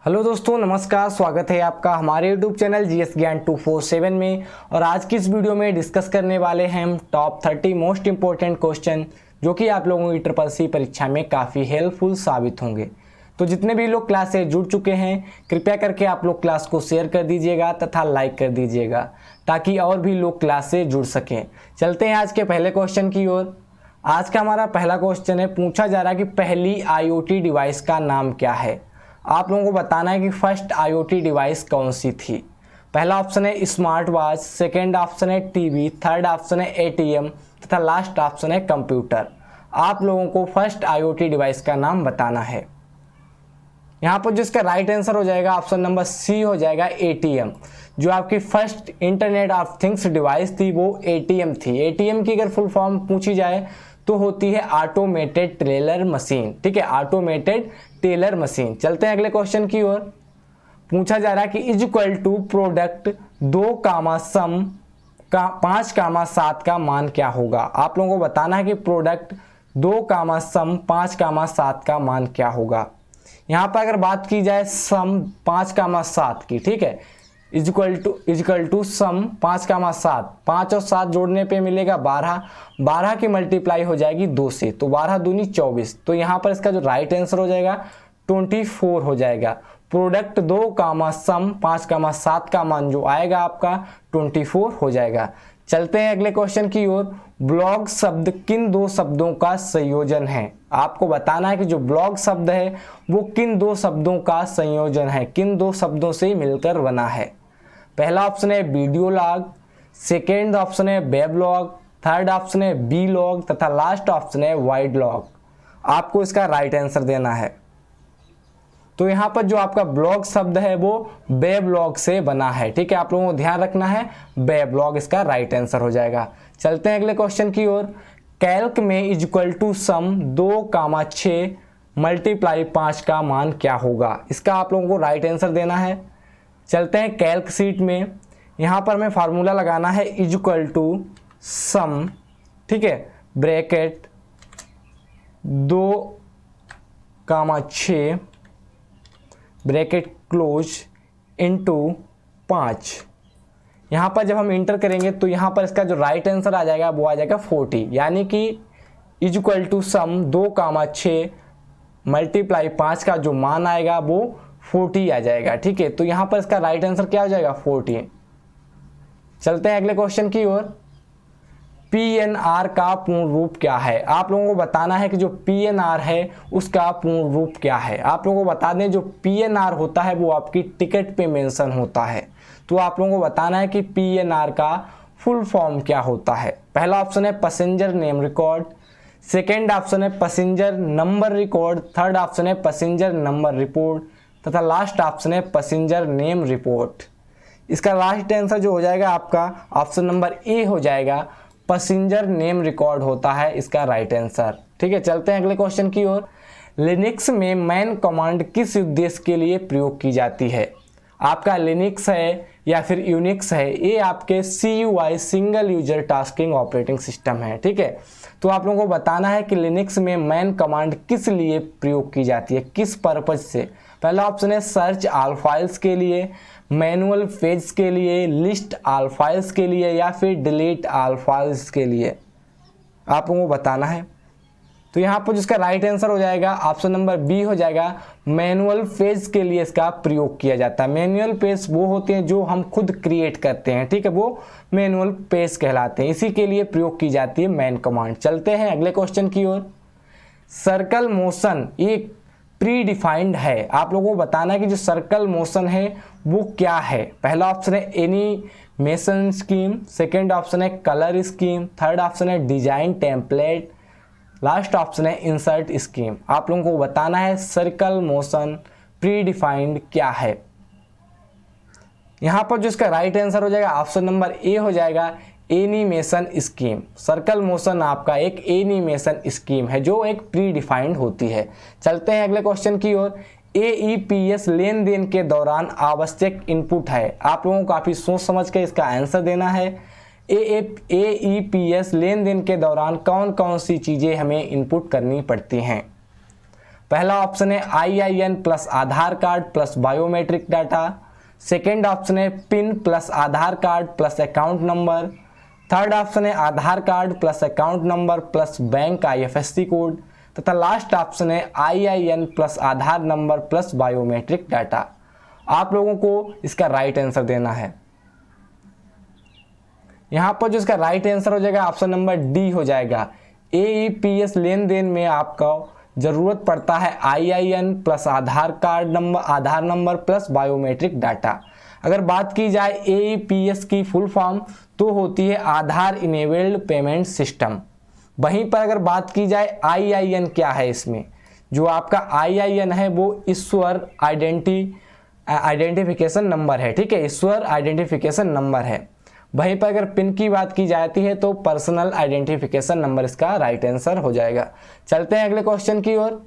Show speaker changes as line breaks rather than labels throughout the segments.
Hello दोस्तों, नमस्कार। स्वागत है आपका हमारे YouTube चैनल जीएस ज्ञान 247 में। और आज की इस वीडियो में डिस्कस करने वाले हैं हम टॉप 30 मोस्ट इंपॉर्टेंट क्वेश्चन जो कि आप लोगों की ट्रिपल परीक्षा में काफ़ी हेल्पफुल साबित होंगे। तो जितने भी लोग क्लास से जुड़ चुके हैं, कृपया करके आप लोग क्लास को शेयर कर दीजिएगा तथा लाइक कर दीजिएगा ताकि और भी लोग क्लास से जुड़ सकें। चलते हैं आज के पहले क्वेश्चन की ओर। आज का हमारा पहला क्वेश्चन है, पूछा जा रहा है कि पहली IoT डिवाइस का नाम क्या है। आप लोगों को बताना है कि फर्स्ट IoT डिवाइस कौन सी थी। पहला ऑप्शन है स्मार्ट वॉच, सेकेंड ऑप्शन है टीवी, थर्ड ऑप्शन है ATM तथा लास्ट ऑप्शन है कंप्यूटर। आप लोगों को फर्स्ट IoT डिवाइस का नाम बताना है। यहाँ पर जिसका राइट आंसर हो जाएगा ऑप्शन नंबर सी हो जाएगा ATM। जो आपकी first internet of things device थी वो ATM थी। ATM की अगर फुल फॉर्म पूछी जाए तो होती है ऑटोमेटेड टेलर मशीन। ठीक है, ऑटोमेटेड टेलर मशीन। चलते हैं अगले क्वेश्चन की ओर। पूछा जा रहा है कि इज इक्वल टू प्रोडक्ट 2 कामा सम का 5 कामा 7 का मान क्या होगा। आप लोगों को बताना है कि प्रोडक्ट 2 कामा सम 5 कामा 7 का मान क्या होगा। यहाँ पर अगर बात की जाए सम 5 कामा 7 की, ठीक है, इज इक्वल टू सम 5 कामा 7, 5 और 7 जोड़ने पे मिलेगा 12, 12 की मल्टीप्लाई हो जाएगी 2 से, तो 12 दूनी 24। तो यहाँ पर इसका जो राइट आंसर हो जाएगा 24 हो जाएगा। प्रोडक्ट 2 कामा सम 5 कामा 7 का मान जो आएगा आपका 24 हो जाएगा। चलते हैं अगले क्वेश्चन की ओर। ब्लॉग शब्द किन 2 शब्दों का संयोजन है। आपको बताना है कि जो ब्लॉग शब्द है वो किन 2 शब्दों का संयोजन है, किन 2 शब्दों से मिलकर बना है। पहला ऑप्शन है वीडियो लॉग, सेकेंड ऑप्शन है वेब लॉग, थर्ड ऑप्शन है बी लॉग तथा लास्ट ऑप्शन है वाइड लॉग। आपको इसका राइट आंसर देना है। तो यहाँ पर जो आपका ब्लॉग शब्द है वो वेब लॉग से बना है। ठीक है, आप लोगों को ध्यान रखना है, वेब लॉग इसका राइट आंसर हो जाएगा। चलते हैं अगले क्वेश्चन की ओर। कैल्क में is equal to sum 2 comma 6 multiply 5 का मान क्या होगा। इसका आप लोगों को राइट आंसर देना है। चलते हैं कैल्क सीट में। यहाँ पर हमें फार्मूला लगाना है इज इक्वल टू सम, ठीक है, bracket 2 comma 6 bracket close into 5। यहाँ पर जब हम इंटर करेंगे तो यहाँ पर इसका जो राइट आंसर आ जाएगा वो आ जाएगा 40, यानी कि is equal to sum 2 comma 6 multiply 5 का जो मान आएगा वो 40 आ जाएगा। ठीक है, तो यहाँ पर इसका राइट आंसर क्या हो जाएगा 40। चलते हैं अगले क्वेश्चन की ओर। PNR का पूर्ण रूप क्या है। आप लोगों को बताना है कि जो PNR है उसका पूर्ण रूप क्या है। आप लोगों को बता दें जो PNR होता है वो आपकी टिकट पे मेंशन होता है। तो आप लोगों को बताना है कि PNR का फुल फॉर्म क्या होता है। पहला ऑप्शन है passenger name record, second option है passenger number record, third option है पैसेंजर नंबर रिपोर्ट तथा लास्ट ऑप्शन है पैसेंजर नेम रिपोर्ट। इसका लास्ट आंसर जो हो जाएगा आपका ऑप्शन नंबर ए हो जाएगा, पैसेंजर नेम रिकॉर्ड होता है इसका राइट आंसर। ठीक है, चलते हैं अगले क्वेश्चन की ओर। लिनक्स में मैन कमांड किस उद्देश्य के लिए प्रयोग की जाती है। आपका लिनक्स है या फिर यूनिक्स है, ये आपके CUI single user tasking operating system है। ठीक है, तो आप लोगों को बताना है कि लिनक्स में मैन कमांड किस लिए प्रयोग की जाती है, किस पर्पज से। पहला ऑप्शन है सर्च ऑल फाइल्स के लिए, मैनुअल पेज के लिए, लिस्ट ऑल फाइल्स के लिए या फिर डिलीट ऑल फाइल्स के लिए। आप लोगों को बताना है। तो यहाँ पर जिसका राइट आंसर हो जाएगा ऑप्शन नंबर बी हो जाएगा, मैनुअल पेज के लिए इसका प्रयोग किया जाता है। मैनुअल पेज वो होते हैं जो हम खुद क्रिएट करते हैं, ठीक है, वो मैनुअल पेज कहलाते हैं। इसी के लिए प्रयोग की जाती है मैन कमांड। चलते हैं अगले क्वेश्चन की ओर। सर्कल मोशन एक प्री डिफाइंड है। आप लोगों को बताना है कि जो सर्कल मोशन है वो क्या है। पहला ऑप्शन है एनिमेशन स्कीम, सेकेंड ऑप्शन है कलर स्कीम, थर्ड ऑप्शन है डिजाइन टेम्पलेट, लास्ट ऑप्शन है इंसर्ट स्कीम। आप लोगों को बताना है सर्कल मोशन प्री डिफाइंड क्या है। यहाँ पर जो इसका राइट आंसर हो जाएगा ऑप्शन नंबर ए हो जाएगा, एनिमेशन स्कीम। सर्कल मोशन आपका एक एनिमेशन स्कीम है जो एक प्री डिफाइंड होती है। चलते हैं अगले क्वेश्चन की ओर। AEPS लेन देन के दौरान आवश्यक इनपुट है। आप लोगों को काफ़ी सोच समझ के इसका आंसर देना है। AEPS लेन देन के दौरान कौन कौन सी चीज़ें हमें इनपुट करनी पड़ती हैं। पहला ऑप्शन है IIN plus Aadhaar card plus biometric data. Second option है PIN plus Aadhaar card plus account number. Third option है Aadhaar card plus account number plus bank IFSC code. तथा लास्ट ऑप्शन है IIN plus Aadhaar number plus biometric data. आप लोगों को इसका right answer देना है। यहां पर जो इसका राइट आंसर हो जाएगा ऑप्शन नंबर डी हो जाएगा। AEPS लेन देन में आपका जरूरत पड़ता है IIN plus Aadhaar number plus biometric data. अगर बात की जाए AEPS की फुल फॉर्म तो होती है आधार इनेबल्ड पेमेंट सिस्टम। वहीं पर अगर बात की जाए IIN क्या है, इसमें जो आपका IIN है वो ईश्वर आइडेंटिफिकेशन नंबर है, ठीक है, ईश्वर आइडेंटिफिकेशन नंबर है। वहीं पर अगर पिन की बात की जाती है तो पर्सनल आइडेंटिफिकेशन नंबर इसका राइट आंसर हो जाएगा। चलते हैं अगले क्वेश्चन की ओर।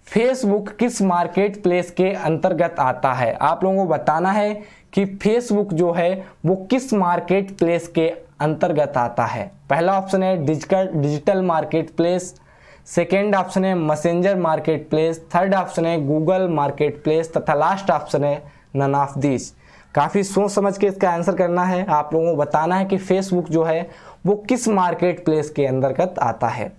फेसबुक किस मार्केट प्लेस के अंतर्गत आता है? आप लोगों को बताना है कि फेसबुक जो है वो किस मार्केट प्लेस के अंतर्गत आता है। पहला ऑप्शन है digital market place. Second option है messenger market place. Third option है गूगल मार्केट प्लेस तथा लास्ट ऑप्शन है नन ऑफ दिस। काफ़ी सोच समझ के इसका आंसर करना है। आप लोगों को बताना है कि फेसबुक जो है वो किस मार्केट प्लेस के अंतर्गत आता है।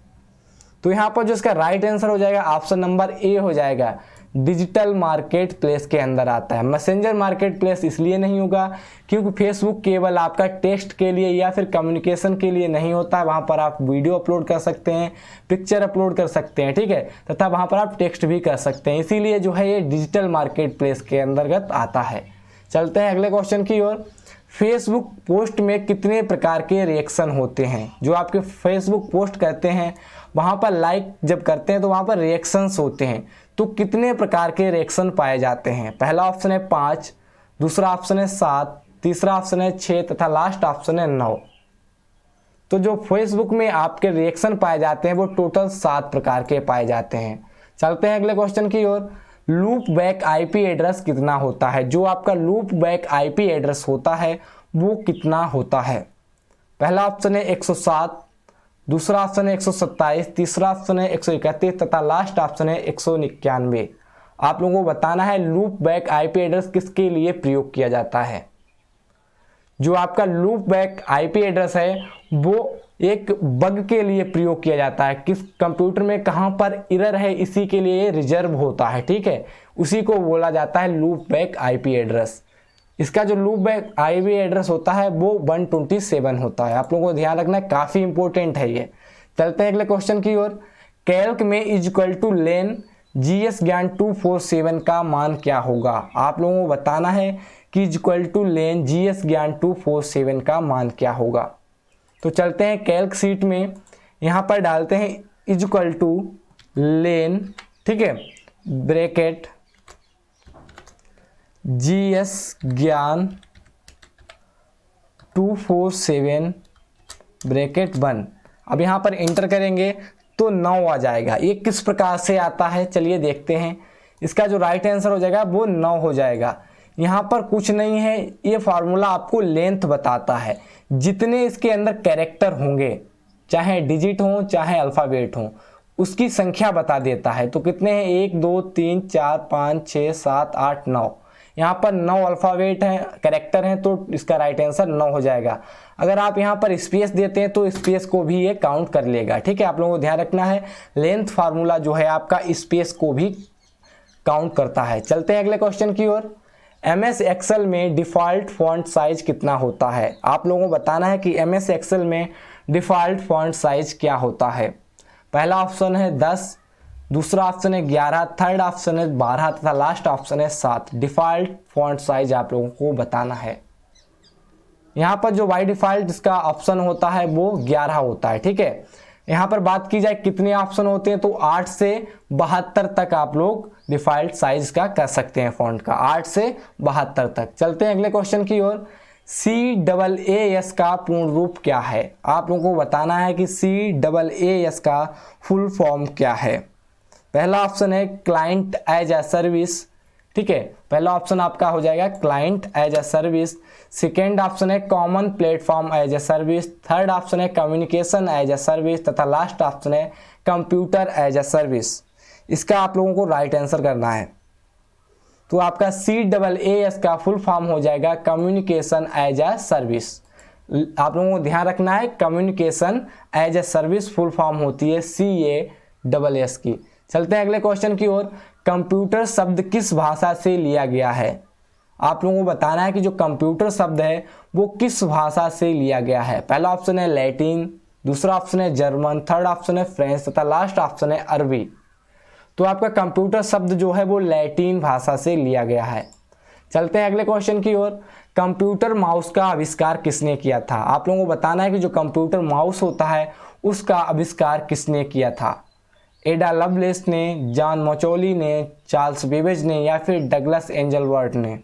तो यहाँ पर जो इसका राइट आंसर हो जाएगा ऑप्शन नंबर ए हो जाएगा, डिजिटल मार्केट प्लेस के अंदर आता है। मैसेंजर मार्केट प्लेस इसलिए नहीं होगा क्योंकि फेसबुक केवल आपका टेक्स्ट के लिए या फिर कम्युनिकेशन के लिए नहीं होता है। वहाँ पर आप वीडियो अपलोड कर सकते हैं, पिक्चर अपलोड कर सकते हैं, ठीक है, तथा वहाँ पर आप टेक्स्ट भी कर सकते हैं। इसीलिए जो है ये डिजिटल मार्केट प्लेस के अंतर्गत आता है। चलते हैं अगले क्वेश्चन की ओर। फेसबुक पोस्ट में कितने प्रकार के रिएक्शन होते हैं? जो आपके फेसबुक पोस्ट करते हैं वहाँ पर लाइक जब करते हैं तो वहाँ पर रिएक्शंस होते हैं, तो कितने प्रकार के रिएक्शन पाए जाते हैं? पहला ऑप्शन है 5, दूसरा ऑप्शन है 7, तीसरा ऑप्शन है 6 तथा लास्ट ऑप्शन है 9। तो जो फेसबुक में आपके रिएक्शन पाए जाते हैं वो टोटल 7 प्रकार के पाए जाते हैं। चलते हैं अगले क्वेश्चन की ओर। लूप बैक IP एड्रेस कितना होता है? जो आपका लूप बैक IP एड्रेस होता है वो कितना होता है? पहला ऑप्शन है 107, दूसरा ऑप्शन है 127, तीसरा ऑप्शन है 131 तथा लास्ट ऑप्शन है 199। आप लोगों को बताना है लूप बैक IP एड्रेस किसके लिए प्रयोग किया जाता है। जो आपका लूप बैक IP एड्रेस है वो एक बग के लिए प्रयोग किया जाता है। किस कंप्यूटर में कहाँ पर एरर है इसी के लिए रिजर्व होता है, ठीक है, उसी को बोला जाता है लूप बैक IP एड्रेस। इसका जो लूप बैक IP एड्रेस होता है वो 127 होता है। आप लोगों को ध्यान रखना है, काफ़ी इंपॉर्टेंट है ये। चलते हैं अगले क्वेश्चन की ओर। कैल्क में इक्वल टू लेन GS ज्ञान 247 का मान क्या होगा? आप लोगों को बताना है कि इक्वल टू लेन GS ज्ञान 247 का मान क्या होगा। तो चलते हैं कैल्क सीट में, यहाँ पर डालते हैं इक्वल टू लेन, ठीक है, ब्रैकेट GS ज्ञान 247 ब्रैकेट 1। अब यहाँ पर इंटर करेंगे तो 9 आ जाएगा। ये किस प्रकार से आता है चलिए देखते हैं। इसका जो राइट आंसर हो जाएगा वो 9 हो जाएगा। यहाँ पर कुछ नहीं है, ये फार्मूला आपको लेंथ बताता है। जितने इसके अंदर कैरेक्टर होंगे, चाहे डिजिट हो चाहे अल्फ़ाबेट हो, उसकी संख्या बता देता है। तो कितने हैं? 1 2 3 4 5 6 7 8 9। यहाँ पर 9 अल्फ़ाबेट हैं, कैरेक्टर हैं, तो इसका राइट आंसर 9 हो जाएगा। अगर आप यहाँ पर स्पेस देते हैं तो स्पेस को भी ये काउंट कर लेगा, ठीक है। आप लोगों को ध्यान रखना है लेंथ फार्मूला जो है आपका स्पेस को भी काउंट करता है। चलते हैं अगले क्वेश्चन की ओर। MS Excel में डिफ़ॉल्ट फॉन्ट साइज कितना होता है? आप लोगों को बताना है कि MS Excel में डिफ़ॉल्ट फॉन्ट साइज क्या होता है। पहला ऑप्शन है 10, दूसरा ऑप्शन है 11, थर्ड ऑप्शन है 12 तथा लास्ट ऑप्शन है 7। डिफ़ॉल्ट फॉन्ट साइज आप लोगों को बताना है। यहाँ पर जो बाय डिफ़ॉल्ट इसका ऑप्शन होता है वो 11 होता है, ठीक है। यहाँ पर बात की जाए कितने ऑप्शन होते हैं तो 8 से 72 तक आप लोग डिफ़ॉल्ट साइज का कर सकते हैं फ़ॉन्ट का, 8 से 72 तक। चलते हैं अगले क्वेश्चन की ओर। CAAS का पूर्ण रूप क्या है? आप लोगों को बताना है कि CAAS का फुल फॉर्म क्या है। पहला ऑप्शन है क्लाइंट एज ए सर्विस, ठीक है, पहला ऑप्शन आपका हो जाएगा client as a service. Second option है common platform as a service. Third option है कम्युनिकेशन एज ए सर्विस तथा लास्ट ऑप्शन है कंप्यूटर एज ए सर्विस। इसका आप लोगों को राइट आंसर करना है। तो आपका CAAS का फुल फॉर्म हो जाएगा कम्युनिकेशन एज अ सर्विस। आप लोगों को ध्यान रखना है, communication as a service full form होती है CAAS की। चलते हैं अगले क्वेश्चन की ओर। कंप्यूटर शब्द किस भाषा से लिया गया है? आप लोगों को बताना है कि जो कंप्यूटर शब्द है वो किस भाषा से लिया गया है। पहला ऑप्शन है लैटिन, दूसरा ऑप्शन है जर्मन, थर्ड ऑप्शन है फ्रेंच तथा लास्ट ऑप्शन है अरबी। तो आपका कंप्यूटर शब्द जो है वो लैटिन भाषा से लिया गया है। चलते हैं अगले क्वेश्चन की ओर। कंप्यूटर माउस का आविष्कार किसने किया था? आप लोगों को बताना है कि जो कंप्यूटर माउस होता है उसका आविष्कार किसने किया था। एडा लवलेस ने, जॉन मचौली ने, चार्ल्स बेबेज ने या फिर डगलस एंजलवर्थ ने।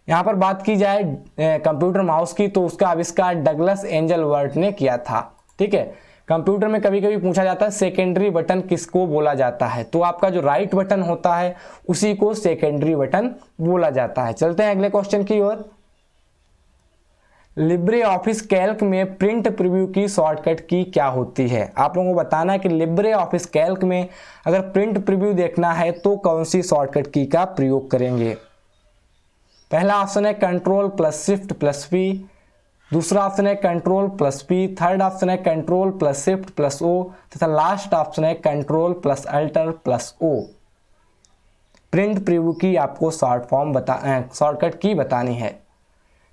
यहाँ पर बात की जाए कंप्यूटर माउस की तो उसका आविष्कार डगलस एंजलवर्थ ने किया था। ठीक है, कंप्यूटर में कभी कभी पूछा जाता है सेकेंडरी बटन किसको बोला जाता है, तो आपका जो राइट बटन होता है उसी को सेकेंडरी बटन बोला जाता है। चलते हैं अगले क्वेश्चन की ओर। लिब्रे ऑफिस कैल्क में प्रिंट प्रीव्यू की शॉर्टकट की क्या होती है? आप लोगों को बताना है कि लिब्रे ऑफिस कैल्क में अगर प्रिंट प्रीव्यू देखना है तो कौन सी शॉर्टकट की का प्रयोग करेंगे। पहला ऑप्शन है Ctrl+Shift+P, दूसरा ऑप्शन है Ctrl+P, थर्ड ऑप्शन है Ctrl+Shift+O तथा लास्ट ऑप्शन है Ctrl+Alt+O। प्रिंट प्रीव्यू की आपको शॉर्टकट की बतानी है।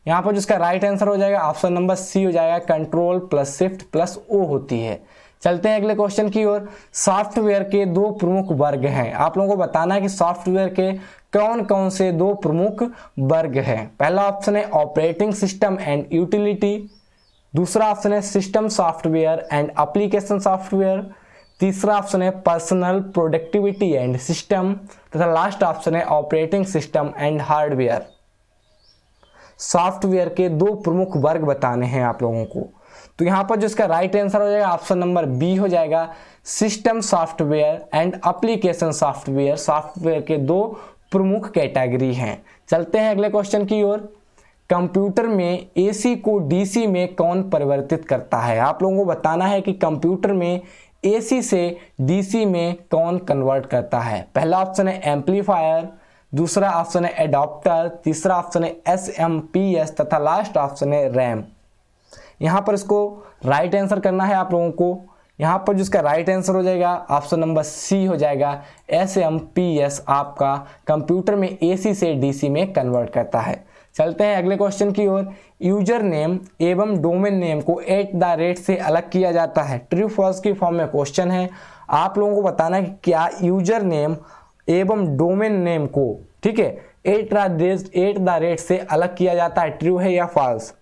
यहाँ पर जिसका राइट आंसर हो जाएगा ऑप्शन नंबर सी हो जाएगा, Ctrl+Shift+O होती है। चलते हैं अगले क्वेश्चन की ओर। सॉफ्टवेयर के दो प्रमुख वर्ग हैं। आप लोगों को बताना है कि सॉफ्टवेयर के कौन कौन से दो प्रमुख वर्ग हैं। पहला ऑप्शन है ऑपरेटिंग सिस्टम एंड यूटिलिटी, दूसरा ऑप्शन है system software and application software, तीसरा ऑप्शन है पर्सनल प्रोडक्टिविटी एंड सिस्टम तथा लास्ट ऑप्शन है operating system and hardware. Software के दो प्रमुख वर्ग बताने हैं आप लोगों को। तो यहाँ पर जो इसका राइट आंसर हो जाएगा ऑप्शन नंबर बी हो जाएगा, system software and application software software के दो प्रमुख कैटेगरी हैं। चलते हैं अगले क्वेश्चन की ओर। कंप्यूटर में एसी को डीसी में कौन परिवर्तित करता है? आप लोगों को बताना है कि कंप्यूटर में एसी से डीसी में कौन कन्वर्ट करता है। पहला ऑप्शन है एम्पलीफायर, दूसरा ऑप्शन है एडाप्टर, तीसरा ऑप्शन है एसएमपीएस तथा लास्ट ऑप्शन है रैम। यहाँ पर इसको राइट आंसर करना है आप लोगों को। यहाँ पर जिसका राइट आंसर हो जाएगा ऑप्शन नंबर सी हो जाएगा, एसएमपीएस आपका कंप्यूटर में एसी से डीसी में कन्वर्ट करता है। चलते हैं अगले क्वेश्चन की ओर। यूजर नेम एवं डोमेन नेम को @ से अलग किया जाता है। ट्रू फॉल्स की फॉर्म में क्वेश्चन है। आप लोगों को बताना है कि क्या यूजर नेम एवं डोमेन नेम को, ठीक है, @ से अलग किया जाता है, ट्रू है या फॉल्स?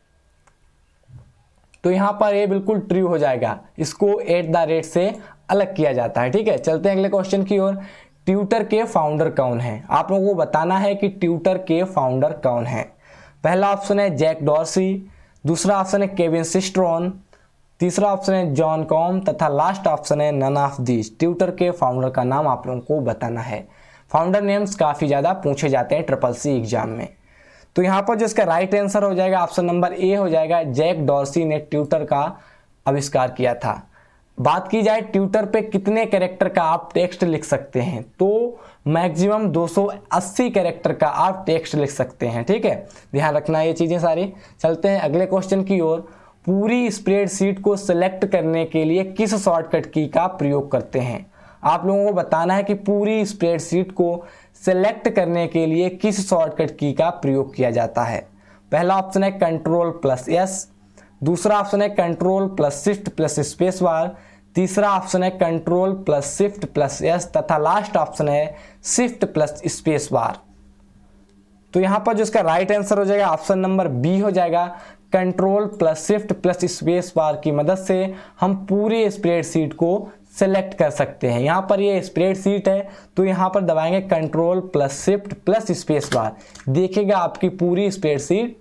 तो यहाँ पर ये बिल्कुल ट्रू हो जाएगा, इसको @ से अलग किया जाता है। ठीक है, चलते हैं अगले क्वेश्चन की ओर। ट्विटर के फाउंडर कौन है? आप लोगों को बताना है कि ट्विटर के फाउंडर कौन है। पहला ऑप्शन है जैक डॉर्सी, दूसरा ऑप्शन है केविन सिस्ट्रॉन, तीसरा ऑप्शन है जॉन कॉम तथा लास्ट ऑप्शन है नन ऑफ दीज। ट्विटर के फाउंडर का नाम आप लोगों को बताना है। फाउंडर नेम्स काफ़ी ज़्यादा पूछे जाते हैं SSC एग्जाम में। तो यहाँ पर जो इसका राइट आंसर हो जाएगा ऑप्शन नंबर ए हो जाएगा, जैक डॉर्सी ने ट्विटर का आविष्कार किया था। बात की जाए ट्विटर पे कितने कैरेक्टर का आप टेक्स्ट लिख सकते हैं, तो मैक्सिमम 280 कैरेक्टर का आप टेक्स्ट लिख सकते हैं। ठीक है, ध्यान रखना ये चीज़ें सारी। चलते हैं अगले क्वेश्चन की ओर। पूरी स्प्रेडशीट को सिलेक्ट करने के लिए किस शॉर्टकट की का प्रयोग करते हैं? आप लोगों को बताना है कि पूरी स्प्रेडशीट को सेलेक्ट करने के लिए किस शॉर्टकट की का प्रयोग किया जाता है। पहला ऑप्शन है Ctrl+S, दूसरा ऑप्शन है Ctrl+Shift+स्पेस बार, तीसरा ऑप्शन है Ctrl+Shift+S तथा लास्ट ऑप्शन है Shift+स्पेस बार। तो यहाँ पर जो इसका राइट आंसर हो जाएगा ऑप्शन नंबर बी हो जाएगा, Ctrl+Shift+स्पेस बार की मदद से हम पूरी स्प्रेडशीट को सेलेक्ट कर सकते हैं। यहाँ पर ये स्प्रेडशीट है तो यहाँ पर दबाएंगे Ctrl+Shift+स्पेस बार, देखिएगा आपकी पूरी स्प्रेडशीट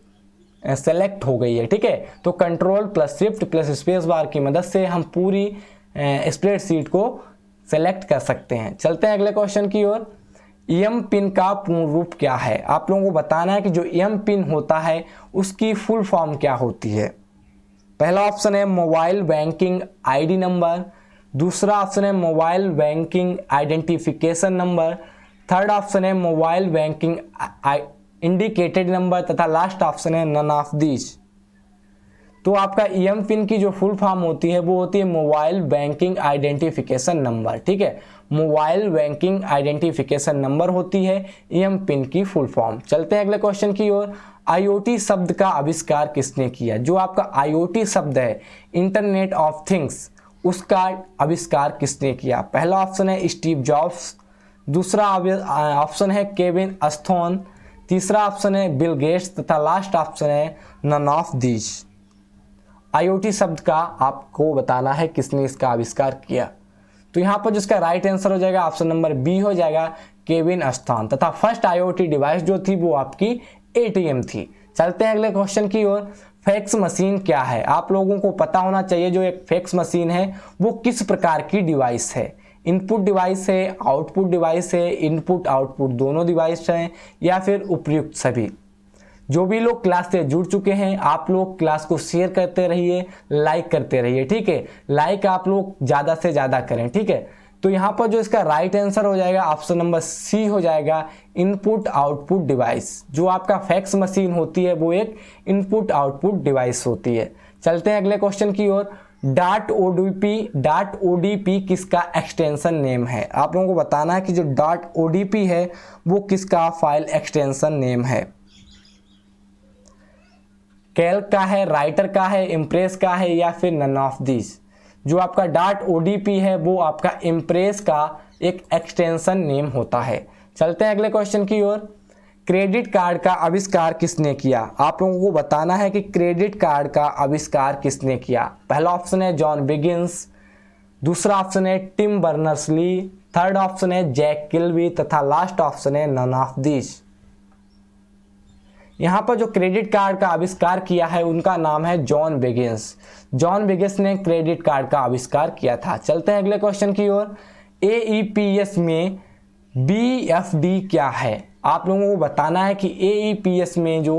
सेलेक्ट हो गई है। ठीक है, तो Ctrl+Shift+स्पेस बार की मदद से हम पूरी स्प्रेडशीट को सेलेक्ट कर सकते हैं। चलते हैं अगले क्वेश्चन की ओर। एम पिन का पूर्ण रूप क्या है? आप लोगों को बताना है कि जो एम पिन होता है उसकी फुल फॉर्म क्या होती है। पहला ऑप्शन है मोबाइल बैंकिंग आईडी नंबर, दूसरा ऑप्शन है mobile banking identification number, third option है मोबाइल बैंकिंग इंडिकेटेड नंबर तथा लास्ट ऑप्शन है नन ऑफ दीज। तो आपका ईएम पिन की जो फुल फॉर्म होती है वो होती है मोबाइल बैंकिंग आइडेंटिफिकेशन नंबर। ठीक है, मोबाइल बैंकिंग आइडेंटिफिकेशन नंबर होती है ईएम पिन की फुल फॉर्म। चलते हैं अगले क्वेश्चन की ओर। आईओटी शब्द का आविष्कार किसने किया? जो आपका आईओटी शब्द है इंटरनेट ऑफ थिंग्स, उसका आविष्कार किसने किया? पहला ऑप्शन है स्टीव जॉब्स, दूसरा ऑप्शन है केविन अस्थोन, तीसरा ऑप्शन है बिल गेट्स तथा लास्ट ऑप्शन है नन ऑफ दीज। आईओटी शब्द का आपको बताना है किसने इसका आविष्कार किया। तो यहाँ पर जिसका राइट आंसर हो जाएगा ऑप्शन नंबर बी हो जाएगा, केविन अस्थोन। तथा फर्स्ट आईओटी डिवाइस जो थी वो आपकी एटीएम थी। चलते हैं अगले क्वेश्चन की ओर। फैक्स मशीन क्या है? आप लोगों को पता होना चाहिए जो एक फैक्स मशीन है वो किस प्रकार की डिवाइस है। इनपुट डिवाइस है, आउटपुट डिवाइस है, इनपुट आउटपुट दोनों डिवाइस हैं, या फिर उपयुक्त सभी। जो भी लोग क्लास से जुड़ चुके हैं आप लोग क्लास को शेयर करते रहिए, लाइक करते रहिए। ठीक है, लाइक आप लोग ज़्यादा से ज़्यादा करें। ठीक है, तो यहाँ पर जो इसका राइट आंसर हो जाएगा ऑप्शन नंबर सी हो जाएगा, इनपुट आउटपुट डिवाइस। जो आपका फैक्स मशीन होती है वो एक इनपुट आउटपुट डिवाइस होती है। चलते हैं अगले क्वेश्चन की ओर। डॉट ओडीपी किसका एक्सटेंशन नेम है? आप लोगों को बताना है कि जो डॉट ओडीपी है वो किसका फाइल एक्सटेंशन नेम है। कैल्क का है, राइटर का है, इम्प्रेस का है, या फिर नन ऑफ दिस। जो आपका डॉट ओडीपी है वो आपका इम्प्रेस का एक एक्सटेंशन नेम होता है। चलते हैं अगले क्वेश्चन की ओर। क्रेडिट कार्ड का आविष्कार किसने किया? आप लोगों को बताना है कि क्रेडिट कार्ड का आविष्कार किसने किया। पहला ऑप्शन है जॉन बिगिंस, दूसरा ऑप्शन है टिम बर्नर्स-ली, थर्ड ऑप्शन है जैक किल्बी तथा लास्ट ऑप्शन है नन ऑफ दिस। यहाँ पर जो क्रेडिट कार्ड का आविष्कार किया है उनका नाम है जॉन बिगिंस। जॉन बिगिंस ने क्रेडिट कार्ड का आविष्कार किया था। चलते हैं अगले क्वेश्चन की ओर। एईपीएस में बीएफडी क्या है? आप लोगों को बताना है कि एईपीएस में जो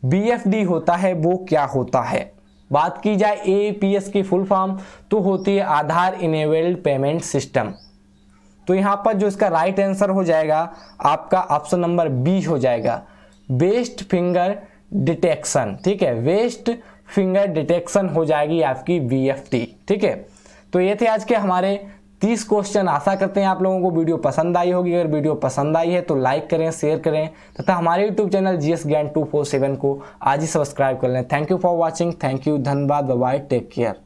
बीएफडी होता है वो क्या होता है। बात की जाए एईपीएस की फुल फॉर्म तो होती है आधार इनेबल्ड पेमेंट सिस्टम। तो यहाँ पर जो इसका राइट आंसर हो जाएगा आपका ऑप्शन नंबर बी हो जाएगा, वेस्ट फिंगर डिटेक्शन। ठीक है, वेस्ट फिंगर डिटेक्शन हो जाएगी आपकी बीएफटी। ठीक है, तो ये थे आज के हमारे 30 क्वेश्चन। आशा करते हैं आप लोगों को वीडियो पसंद आई होगी। अगर वीडियो पसंद आई है तो लाइक करें, शेयर करें तथा हमारे यूट्यूब चैनल जीएस ज्ञान 247 को आज ही सब्सक्राइब कर लें। Thank you for watching. Thank you, धन्यवाद, बाय बाय, टेक केयर।